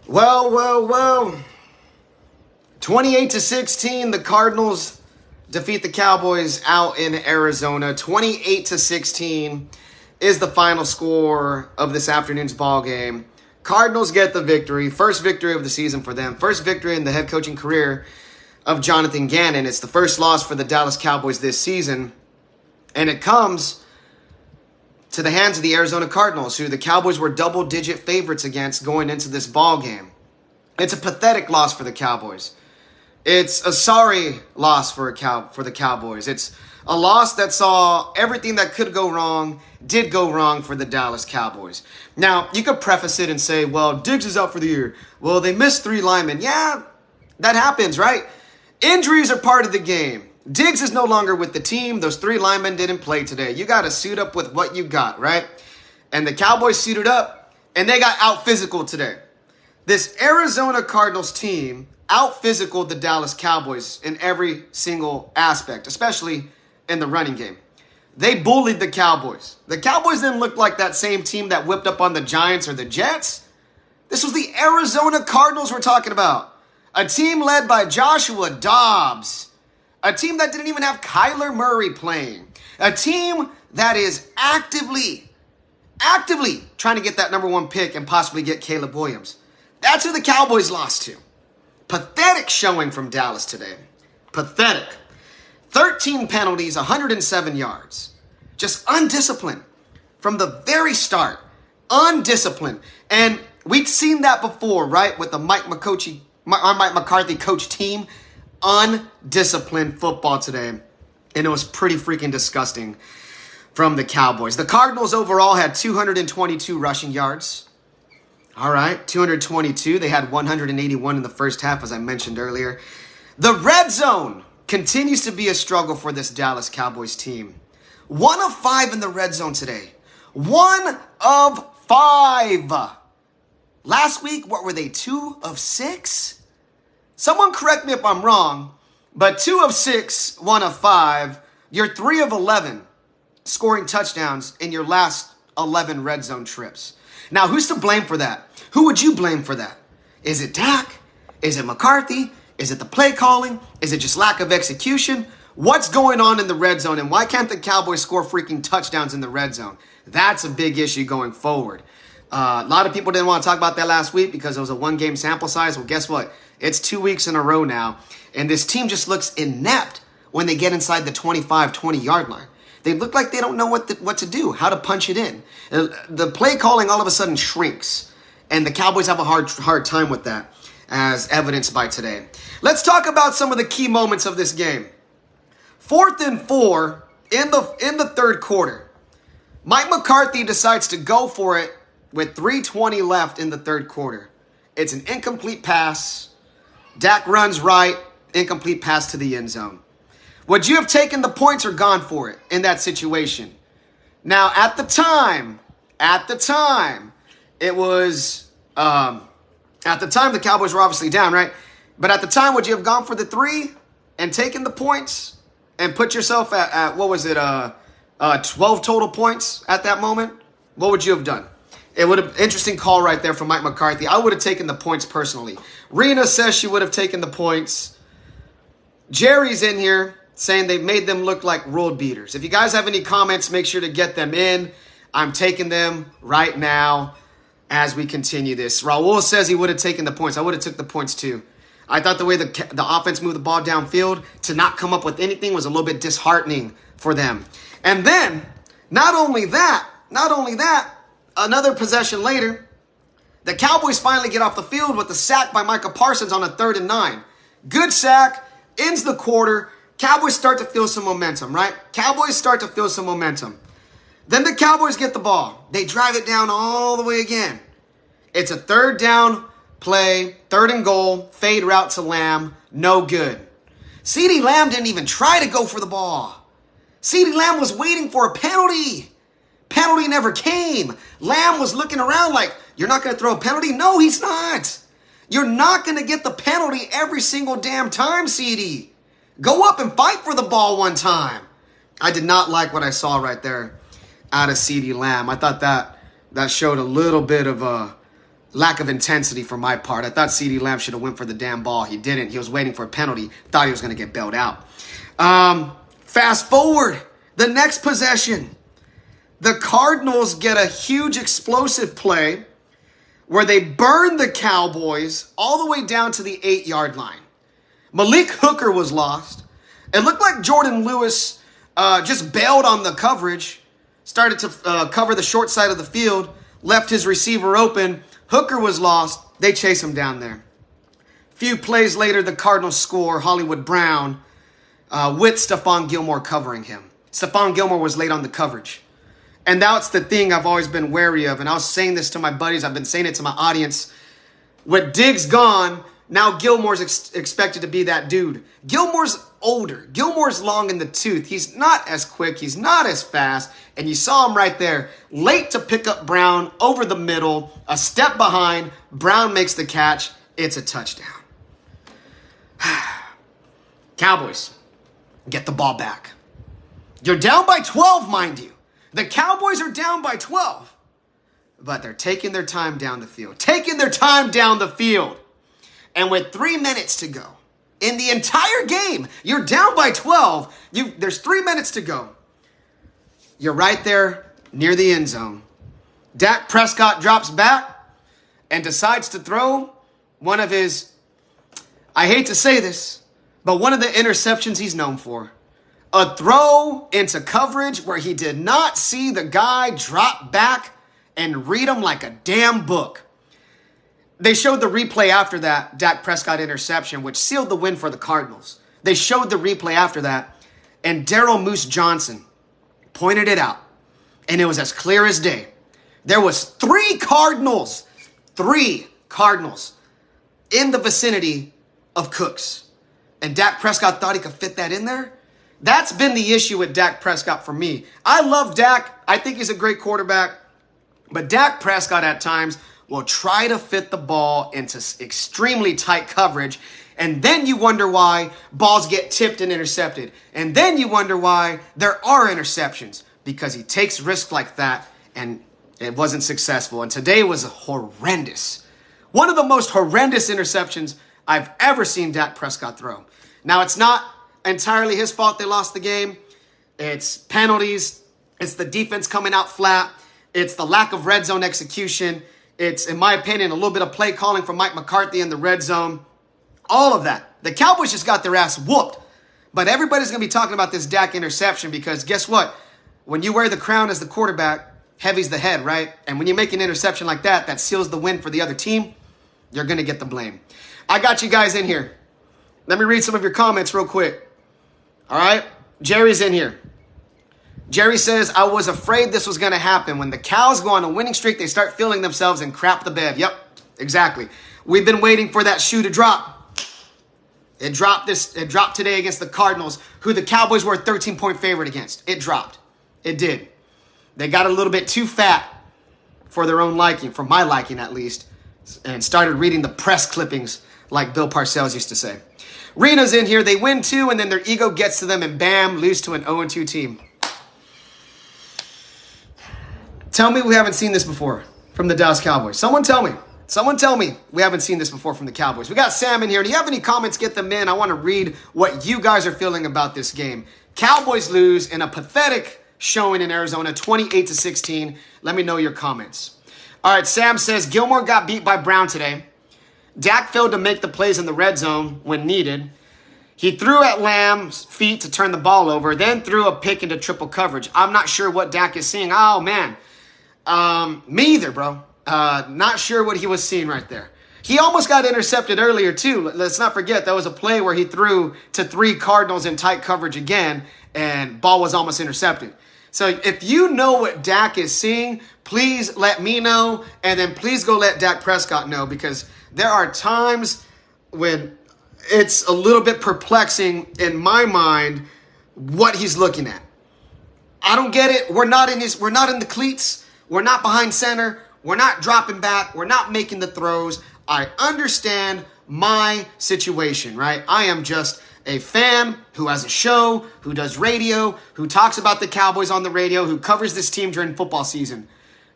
Well. 28-16, the Cardinals defeat the Cowboys out in Arizona. 28-16 is the final score of this afternoon's ball game. Cardinals get the victory. First victory of the season for them. First victory in the head coaching career of Jonathan Gannon. It's the first loss for the Dallas Cowboys this season. And it comes to the hands of the Arizona Cardinals, who the Cowboys were double-digit favorites against going into this ball game. It's a pathetic loss for the Cowboys. It's a sorry loss for the Cowboys. It's a loss that saw everything that could go wrong, did go wrong for the Dallas Cowboys. Now, you could preface it and say, well, Diggs is out for the year. Well, they missed 3 linemen. Yeah, that happens, right? Injuries are part of the game. Diggs is no longer with the team. Those 3 linemen didn't play today. You got to suit up with what you got, right? And the Cowboys suited up, and they got out physical today. This Arizona Cardinals team out-physicaled the Dallas Cowboys in every single aspect, especially in the running game. They bullied the Cowboys. The Cowboys didn't look like that same team that whipped up on the Giants or the Jets. This was the Arizona Cardinals we're talking about. A team led by Joshua Dobbs. A team that didn't even have Kyler Murray playing. A team that is actively trying to get that number 1 pick and possibly get Caleb Williams. That's who the Cowboys lost to. Pathetic showing from Dallas today. Pathetic. 13 penalties, 107 yards. Just undisciplined from the very start. Undisciplined. And we've seen that before, right? With the Mike McCarthy coach team. Undisciplined football today. And it was pretty freaking disgusting from the Cowboys. The Cardinals overall had 222 rushing yards. All right, 222. They had 181 in the first half, as I mentioned earlier. The red zone continues to be a struggle for this Dallas Cowboys team. 1 of 5 in the red zone today. 1 of 5. Last week, what were they, 2 of 6? Someone correct me if I'm wrong, but 2 of 6, 1 of 5. You're 3 of 11 scoring touchdowns in your last 11 red zone trips. Now, who's to blame for that? Who would you blame for that? Is it Dak? Is it McCarthy? Is it the play calling? Is it just lack of execution? What's going on in the red zone, and why can't the Cowboys score freaking touchdowns in the red zone? That's a big issue going forward. A lot of people didn't want to talk about that last week because it was a 1-game sample size. Well, guess what? It's 2 weeks in a row now, and this team just looks inept when they get inside the 25, 20-yard line. They look like they don't know what to do, how to punch it in. The play calling all of a sudden shrinks, and the Cowboys have a hard time with that, as evidenced by today. Let's talk about some of the key moments of this game. 4th and 4 in the third quarter. Mike McCarthy decides to go for it with 3:20 left in the third quarter. It's an incomplete pass. Dak runs right, incomplete pass to the end zone. Would you have taken the points or gone for it in that situation? Now, at the time, it was, at the time the Cowboys were obviously down, right? But at the time, would you have gone for the 3 and taken the points and put yourself at what was it, 12 total points at that moment? What would you have done? It would have, interesting call right there from Mike McCarthy. I would have taken the points personally. Rena says she would have taken the points. Jerry's in here saying they made them look like road beaters. If you guys have any comments, make sure to get them in. I'm taking them right now as we continue this. Raul says he would have taken the points. I would have took the points too. I thought the way the offense moved the ball downfield to not come up with anything was a little bit disheartening for them. And then, not only that, another possession later, the Cowboys finally get off the field with a sack by Micah Parsons on a 3rd and 9. Good sack, ends the quarter. Cowboys start to feel some momentum, right? Then the Cowboys get the ball. They drive it down all the way again. It's a 3rd down play, 3rd and goal, fade route to Lamb, no good. CeeDee Lamb didn't even try to go for the ball. CeeDee Lamb was waiting for a penalty. Penalty never came. Lamb was looking around like, you're not going to throw a penalty? No, he's not. You're not going to get the penalty every single damn time, CeeDee. Go up and fight for the ball one time. I did not like what I saw right there out of CeeDee Lamb. I thought that showed a little bit of lack of intensity for my part. I thought CeeDee Lamb should have went for the damn ball. He didn't. He was waiting for a penalty. Thought he was going to get bailed out. Fast forward. The next possession. The Cardinals get a huge explosive play where they burn the Cowboys all the way down to the 8-yard line. Malik Hooker was lost. It looked like Jordan Lewis just bailed on the coverage, started to cover the short side of the field, left his receiver open. Hooker was lost. They chase him down there. Few plays later, the Cardinals score. Hollywood Brown with Stephon Gilmore covering him. Stephon Gilmore was late on the coverage. And that's the thing I've always been wary of. And I was saying this to my buddies. I've been saying it to my audience. With Diggs gone, now Gilmore's expected to be that dude. Gilmore's older. Gilmore's long in the tooth. He's not as quick. He's not as fast. And you saw him right there. Late to pick up Brown over the middle. A step behind. Brown makes the catch. It's a touchdown. Cowboys, get the ball back. You're down by 12, mind you. The Cowboys are down by 12. But they're taking their time down the field. Taking their time down the field. And with 3 minutes to go, in the entire game, you're down by 12. There's 3 minutes to go. You're right there near the end zone. Dak Prescott drops back and decides to throw one of his, I hate to say this, but one of the interceptions he's known for. A throw into coverage where he did not see the guy drop back and read him like a damn book. They showed the replay after that Dak Prescott interception, which sealed the win for the Cardinals. They showed the replay after that, and Daryl Moose Johnson pointed it out, and it was as clear as day. There was three Cardinals in the vicinity of Cooks, and Dak Prescott thought he could fit that in there. That's been the issue with Dak Prescott for me. I love Dak. I think he's a great quarterback. But Dak Prescott at times will try to fit the ball into extremely tight coverage. And then you wonder why balls get tipped and intercepted. And then you wonder why there are interceptions. Because he takes risks like that and it wasn't successful. And today was horrendous. One of the most horrendous interceptions I've ever seen Dak Prescott throw. Now, it's not entirely his fault they lost the game. It's penalties. It's the defense coming out flat. It's the lack of red zone execution. It's, in my opinion, a little bit of play calling from Mike McCarthy in the red zone. All of that. The Cowboys just got their ass whooped. But everybody's going to be talking about this Dak interception because guess what? When you wear the crown as the quarterback, heavy's the head, right? And when you make an interception like that, that seals the win for the other team, you're going to get the blame. I got you guys in here. Let me read some of your comments real quick. All right? Jerry's in here. Jerry says, I was afraid this was going to happen. When the Cows go on a winning streak, they start feeling themselves and crap the bed. Yep, exactly. We've been waiting for that shoe to drop. It dropped today against the Cardinals, who the Cowboys were a 13-point favorite against. It dropped. It did. They got a little bit too fat for their own liking, for my liking at least, and started reading the press clippings like Bill Parcells used to say. Rena's in here. They win 2, and then their ego gets to them, and bam, lose to an 0-2 team. Tell me we haven't seen this before from the Dallas Cowboys. Someone tell me. Someone tell me we haven't seen this before from the Cowboys. We got Sam in here. Do you have any comments? Get them in. I want to read what you guys are feeling about this game. Cowboys lose in a pathetic showing in Arizona, 28-16. Let me know your comments. All right, Sam says, Gilmore got beat by Brown today. Dak failed to make the plays in the red zone when needed. He threw at Lamb's feet to turn the ball over, then threw a pick into triple coverage. I'm not sure what Dak is seeing. Oh, man. Me either, bro. Not sure what he was seeing right there. He almost got intercepted earlier, too. Let's not forget, that was a play where he threw to 3 Cardinals in tight coverage again, and ball was almost intercepted. So if you know what Dak is seeing, please let me know, and then please go let Dak Prescott know, because there are times when it's a little bit perplexing in my mind what he's looking at. I don't get it. We're not in the cleats. We're not behind center. We're not dropping back. We're not making the throws. I understand my situation, right? I am just a fan who has a show, who does radio, who talks about the Cowboys on the radio, who covers this team during football season.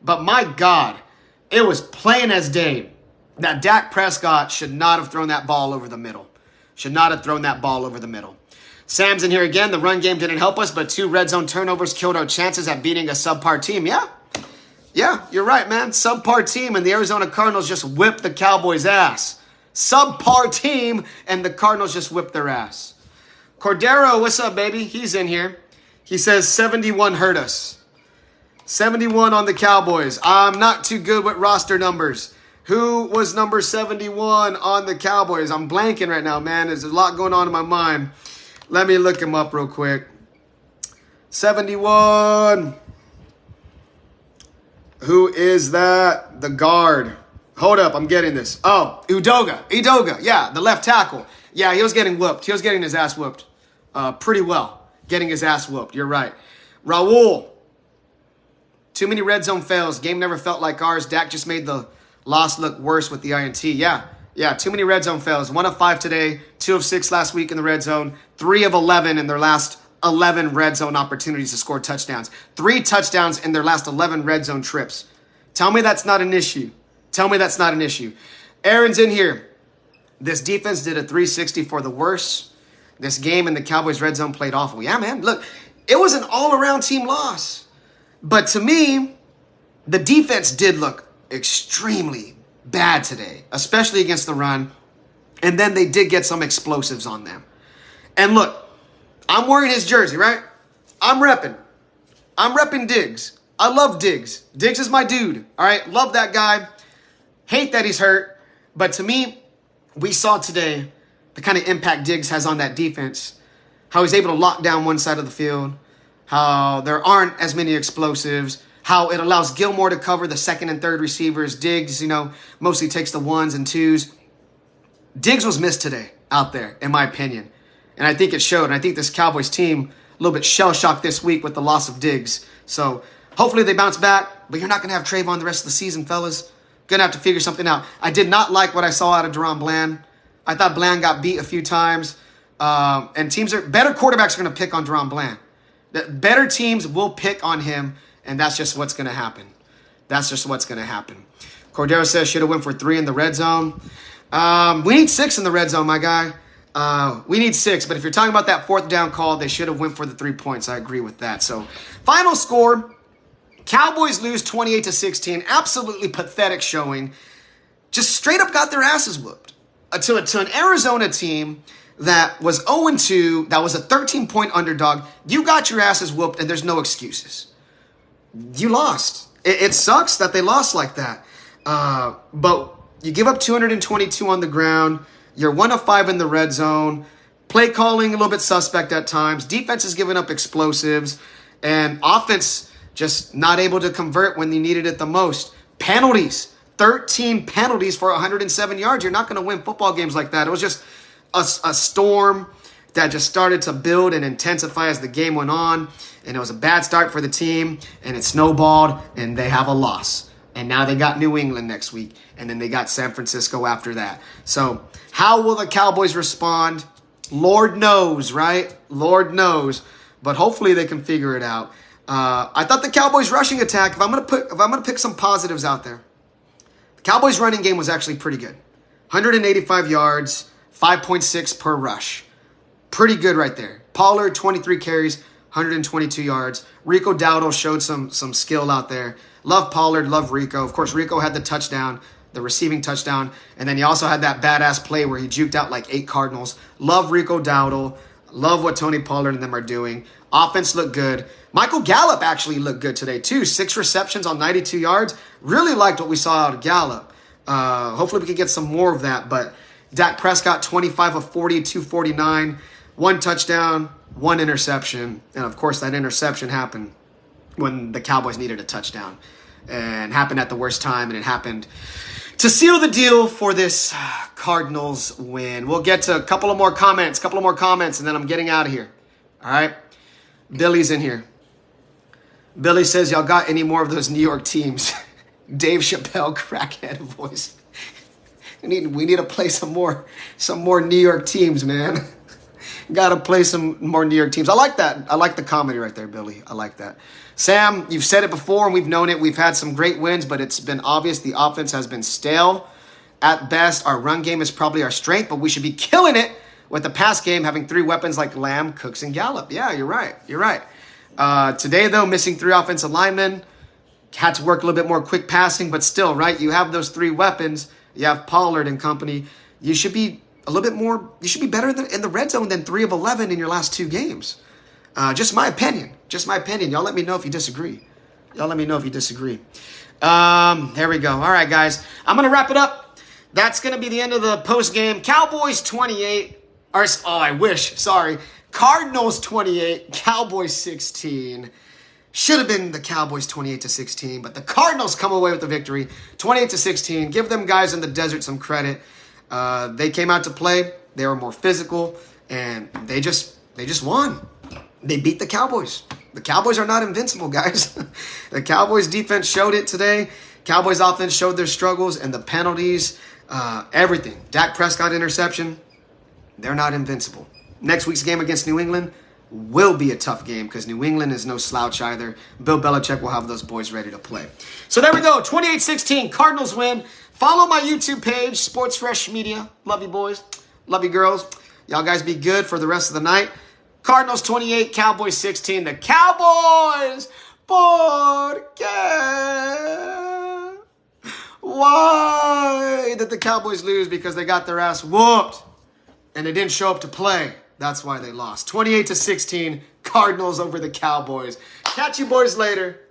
But my God, it was plain as day that Dak Prescott should not have thrown that ball over the middle. Should not have thrown that ball over the middle. Sam's in here again. The run game didn't help us, but 2 red zone turnovers killed our chances at beating a subpar team. Yeah, you're right, man. Subpar team, and the Arizona Cardinals just whipped the Cowboys' ass. Subpar team, and the Cardinals just whipped their ass. Cordero, what's up, baby? He's in here. He says 71 hurt us. 71 on the Cowboys. I'm not too good with roster numbers. Who was number 71 on the Cowboys? I'm blanking right now, man. There's a lot going on in my mind. Let me look him up real quick. 71. Who is that? The guard. Hold up, I'm getting this. Oh, Udoga. Yeah, the left tackle. Yeah, he was getting whooped. He was getting his ass whooped pretty well. Getting his ass whooped. You're right. Raul. Too many red zone fails. Game never felt like ours. Dak just made the loss look worse with the INT. Yeah, too many red zone fails. 1 of 5 today. 2 of 6 last week in the red zone. 3 of 11 in their last 11 red zone opportunities to score touchdowns. 3 touchdowns in their last 11 red zone trips. Tell me that's not an issue. Aaron's in here. This defense did a 360 for the worst. This game in the Cowboys red zone played awful. Yeah, man. Look, it was an all-around team loss. But to me, the defense did look extremely bad today, especially against the run. And then they did get some explosives on them. And look, I'm wearing his jersey, right? I'm repping Diggs. I love Diggs. Diggs is my dude, all right? Love that guy. Hate that he's hurt. But to me, we saw today the kind of impact Diggs has on that defense, how he's able to lock down one side of the field, how there aren't as many explosives, how it allows Gilmore to cover the second and third receivers. Diggs, mostly takes the 1s and 2s. Diggs was missed today out there, in my opinion. And I think it showed. And I think this Cowboys team a little bit shell-shocked this week with the loss of Diggs. So hopefully they bounce back. But you're not going to have Trayvon the rest of the season, fellas. Going to have to figure something out. I did not like what I saw out of Deron Bland. I thought Bland got beat a few times. And better quarterbacks are going to pick on Deron Bland. Better teams will pick on him. And that's just what's going to happen. Cordero says should have went for 3 in the red zone. We need 6 in the red zone, my guy. We need 6. But if you're talking about that 4th down call, they should have went for the 3 points. I agree with that. So final score, Cowboys lose 28-16. Absolutely pathetic showing. Just straight up got their asses whooped. To an Arizona team that was 0-2, that was a 13-point underdog. You got your asses whooped, and there's no excuses. You lost. It sucks that they lost like that. But you give up 222 on the ground. You're 1 of 5 in the red zone. Play calling a little bit suspect at times. Defense is giving up explosives. And offense just not able to convert when they needed it the most. Penalties. 13 penalties for 107 yards. You're not going to win football games like that. It was just a storm that just started to build and intensify as the game went on. And it was a bad start for the team. And it snowballed. And they have a loss. And now they got New England next week. And then they got San Francisco after that. So how will the Cowboys respond? Lord knows, right? Lord knows. But hopefully they can figure it out. I thought the Cowboys rushing attack, if I'm gonna pick some positives out there, the Cowboys running game was actually pretty good. 185 yards, 5.6 per rush. Pretty good right there. Pollard, 23 carries, 122 yards. Rico Dowdle showed some skill out there. Love Pollard, love Rico. Of course, Rico had the touchdown, the receiving touchdown. And then he also had that badass play where he juked out like 8 Cardinals. Love Rico Dowdle. Love what Tony Pollard and them are doing. Offense looked good. Michael Gallup actually looked good today too. 6 receptions on 92 yards. Really liked what we saw out of Gallup. Hopefully we can get some more of that. But Dak Prescott, 25 of 40, 249. 1 touchdown, 1 interception. And of course that interception happened when the Cowboys needed a touchdown. And happened at the worst time. And it happened to seal the deal for this Cardinals win. We'll get to a couple of more comments, and then I'm getting out of here. All right? Billy's in here. Billy says, y'all got any more of those New York teams? Dave Chappelle crackhead voice. We need to play some more New York teams, man. Got to play some more New York teams. I like that. I like the comedy right there, Billy. I like that. Sam, you've said it before, and we've known it. We've had some great wins, but it's been obvious the offense has been stale. At best, our run game is probably our strength, but we should be killing it with the pass game, having 3 weapons like Lamb, Cooks, and Gallup. Yeah, you're right. You're right. Today, though, missing 3 offensive linemen. Had to work a little bit more quick passing, but still, right? You have those 3 weapons. You have Pollard and company. You should be a little bit more, you should be better in the red zone than 3 of 11 in your last 2 games. Just my opinion. Just my opinion. Y'all let me know if you disagree. There we go. All right, guys. I'm going to wrap it up. That's going to be the end of the post game. Cowboys 28. I wish. Sorry. Cardinals 28. Cowboys 16. Should have been the Cowboys 28-16, but the Cardinals come away with the victory, 28-16. Give them guys in the desert some credit. They came out to play. They were more physical, and they just won. They beat the Cowboys. The Cowboys are not invincible, guys. The Cowboys defense showed it today. Cowboys offense showed their struggles and the penalties, everything. Dak Prescott interception. They're not invincible. Next week's game against New England will be a tough game because New England is no slouch either. Bill Belichick will have those boys ready to play. So there we go. 28-16. Cardinals win. Follow my YouTube page, Sports Fresh Media. Love you, boys. Love you, girls. Y'all guys be good for the rest of the night. Cardinals 28, Cowboys 16. The Cowboys! Porque? Why did the Cowboys lose? Because they got their ass whooped and they didn't show up to play. That's why they lost. 28-16, Cardinals over the Cowboys. Catch you boys later.